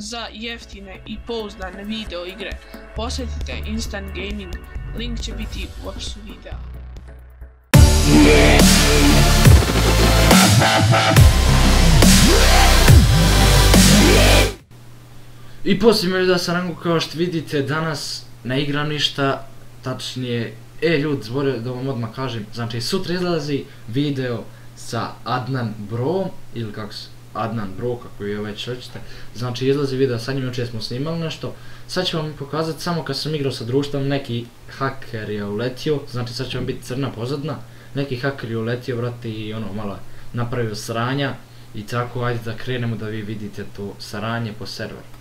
za jeftine i pouzdane video igre, posjetite Instant Gaming, link će biti u opisu videa. I poslije me da sam rangu, kao što vidite, danas ne igram ništa, tačnije, ljudi, zbore da vam odmah kažem, znači sutra izlazi video sa Adnan Brom, ili kako se, Adnan Bro, kako je već hoćete, znači izlazi video sa njim, jučer smo snimali nešto, sad ću vam pokazati samo kad sam igrao sa društvom, neki haker je uletio, znači sad će vam biti crna pozadna, neki haker je uletio, vrati, i ono malo napravio sranja, i tako, ajde da krenemo da vi vidite to sranje po serveru.